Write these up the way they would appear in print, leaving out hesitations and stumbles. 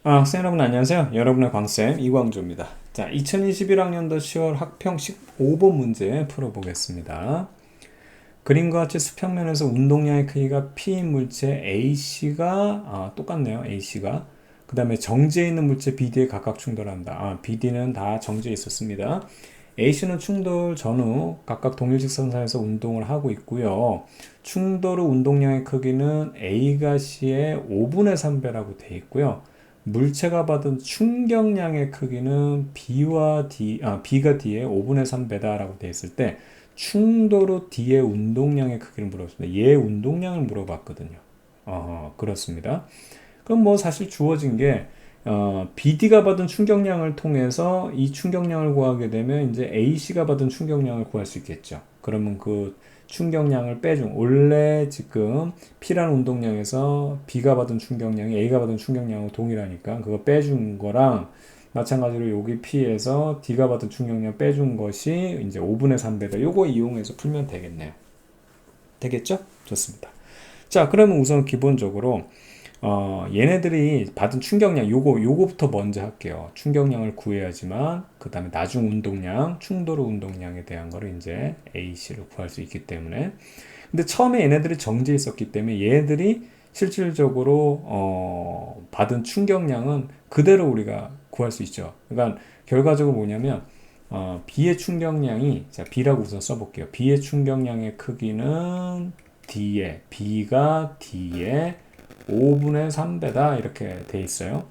학생 여러분 안녕하세요. 여러분의 광쌤 이광조입니다. 자, 2021학년도 10월 학평 15번 문제 풀어보겠습니다. 그림과 같이 수평면에서 운동량의 크기가 P인 물체 AC가 똑같네요. AC가 그 다음에 정지해 있는 물체 BD에 각각 충돌한다. BD는 다 정지해 있었습니다. AC는 충돌 전후 각각 동일직선상에서 운동을 하고 있고요. 충돌 후 운동량의 크기는 A가 C의 5분의 3배라고 되어 있고요. 물체가 받은 충격량의 크기는 B가 D의 5분의 3배다라고 되어 있을 때 충돌 후 D의 운동량의 크기를 물어봤습니다. 얘 운동량을 물어봤거든요. 그렇습니다. 그럼 뭐 사실 주어진 게 BD가 받은 충격량을 통해서 이 충격량을 구하게 되면 이제 AC가 받은 충격량을 구할 수 있겠죠. 그러면 그 충격량을 빼준 원래 지금 P라는 운동량에서 B가 받은 충격량이 A가 받은 충격량하고 동일하니까 그거 빼준 거랑 마찬가지로 여기 P에서 D가 받은 충격량 빼준 것이 이제 5분의 3배다. 요거 이용해서 풀면 되겠네요. 되겠죠? 좋습니다. 자, 그러면 우선 기본적으로 얘네들이 받은 충격량 요거부터 먼저 할게요. 충격량을 구해야지만 그 다음에 나중 운동량, 충돌 운동량에 대한 거를 이제 AC를 구할 수 있기 때문에. 근데 처음에 얘네들이 정지해 있었기 때문에 얘네들이 실질적으로 받은 충격량은 그대로 우리가 구할 수 있죠. 그러니까 결과적으로 뭐냐면 B의 충격량이, 자, B라고 우선 써볼게요. B의 충격량의 크기는 B가 D의 5분의 3배다 이렇게 돼 있어요.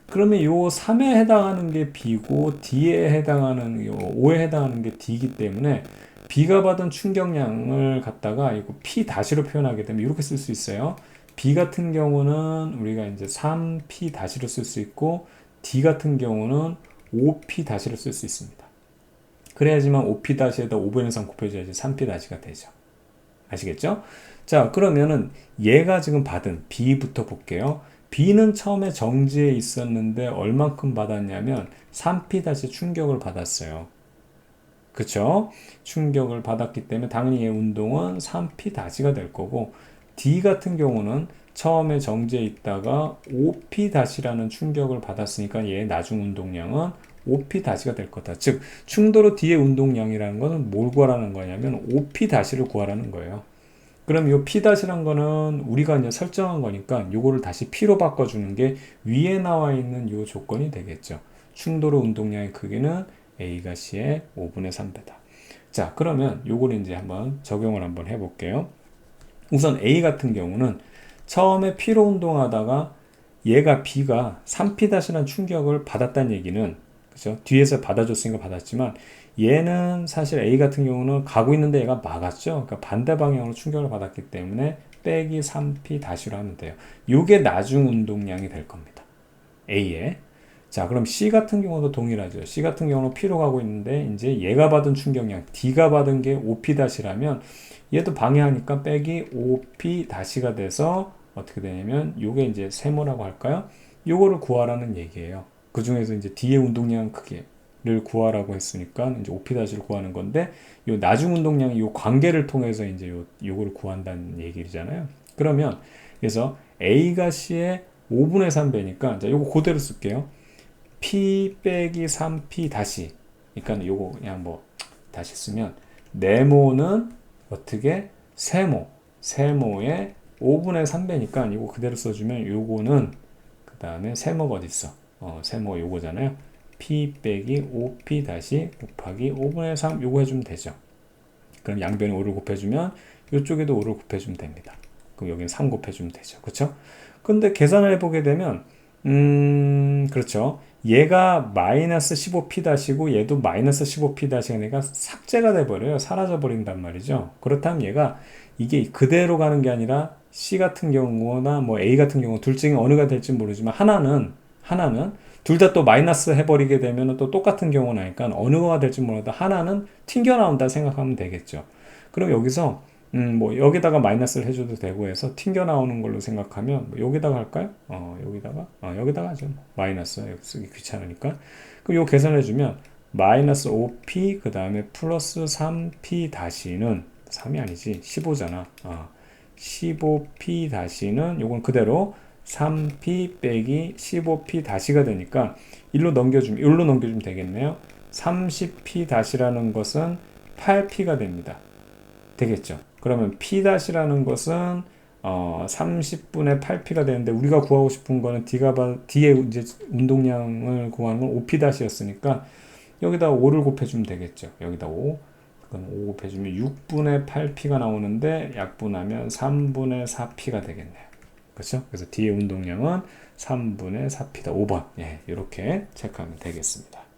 그러면 요 3에 해당하는 게 B고 D에 해당하는 요 5에 해당하는 게 D이기 때문에 B가 받은 충격량을 갖다가 이거 P 다시로 표현하게 되면 이렇게 쓸 수 있어요. B 같은 경우는 우리가 이제 3P 다시로 쓸 수 있고 D 같은 경우는 5P 다시로 쓸 수 있습니다. 그래야지만 5P 다시에다 5분의 3 곱해줘야지 3P 다시가 되죠. 아시겠죠? 자, 그러면은 얘가 지금 받은 B부터 볼게요. B는 처음에 정지에 있었는데 얼만큼 받았냐면 3P 다시 충격을 받았어요. 그쵸? 충격을 받았기 때문에 당연히 얘 운동은 3P 다시가 될 거고 D 같은 경우는 처음에 정지에 있다가 5P 다시라는 충격을 받았으니까 얘 나중 운동량은 5P 다시가 될 거다. 즉 충돌 후 D의 운동량이라는 것은 뭘 구하라는 거냐면 5P 다시를 구하라는 거예요. 그럼 이 P-란 거는 우리가 이제 설정한 거니까 요거를 다시 P로 바꿔주는 게 위에 나와 있는 요 조건이 되겠죠. 충돌 후 운동량의 크기는 A가 C의 5분의 3배다. 자, 그러면 요거를 이제 한번 적용을 한번 해볼게요. 우선 A 같은 경우는 처음에 P로 운동하다가 얘가 B가 3P-란 충격을 받았다는 얘기는, 그죠? 뒤에서 받아줬으니까 받았지만 얘는 사실 A 같은 경우는 가고 있는데 얘가 막았죠. 그러니까 반대 방향으로 충격을 받았기 때문에 빼기 3P-로 하면 돼요. 요게 나중 운동량이 될 겁니다. A에. 자, 그럼 C 같은 경우도 동일하죠. C 같은 경우는 P로 가고 있는데 이제 얘가 받은 충격량 D가 받은 게 5P-라면 얘도 방해하니까 빼기 5P-가 돼서 어떻게 되냐면 요게 이제 세모라고 할까요? 요거를 구하라는 얘기예요. 그 중에서 이제 D의 운동량 크기를 구하라고 했으니까 이제 OP-를 구하는 건데 요 나중 운동량이 요 관계를 통해서 이제 요거를 구한다는 얘기잖아요. 그러면 그래서 A가 C의 5분의 3배니까 자, 요거 그대로 쓸게요. P 빼기 3P 다시. 그러니까 요거 그냥 뭐 다시 쓰면 네모는 어떻게 세모의 5분의 3배니까 이거 그대로 써주면 요거는 그 다음에 세모가 어딨어? 세모 요거잖아요. P 빼기 5P 다시 곱하기 5분의 3 요거 해주면 되죠. 그럼 양변에 5를 곱해주면 이쪽에도 5를 곱해주면 됩니다. 그럼 여기는 3 곱해주면 되죠. 그렇죠? 근데 계산을 해보게 되면 그렇죠. 얘가 마이너스 15p 다시고 얘도 마이너스 15p 다시가 내가 삭제가 돼버려요. 사라져 버린단 말이죠. 그렇다면 얘가 이게 그대로 가는 게 아니라 C 같은 경우나 뭐 A 같은 경우 둘 중에 어느가 될지 모르지만 하나는 둘 다 또 마이너스 해버리게 되면 또 똑같은 경우 나니까 어느 거가 될지 몰라도 하나는 튕겨 나온다 생각하면 되겠죠. 그럼 여기서 뭐 여기다가 마이너스를 해줘도 되고 해서 튕겨 나오는 걸로 생각하면 뭐 여기다가 할까요? 여기다가 하죠. 마이너스 여기 쓰기 귀찮으니까. 그럼 요 계산해주면 마이너스 5p 그 다음에 플러스 3p 다시는 3이 아니지 15잖아. 15p 다시는 요건 그대로 3P 빼기 15P 다시가 되니까 일로 넘겨주면 되겠네요. 30P 다시라는 것은 8P가 됩니다. 되겠죠? 그러면 P 다시라는 것은 30분의 8P가 되는데 우리가 구하고 싶은 거는 D의 이제 운동량을 구하는 건 5P 다시였으니까 여기다 5를 곱해주면 되겠죠. 여기다 5. 그럼 5 곱해주면 6분의 8P가 나오는데 약분하면 3분의 4P가 되겠네요. 그렇죠? 그래서 D의 운동량은 3분의 4P다. 5번. 예, 이렇게 체크하면 되겠습니다.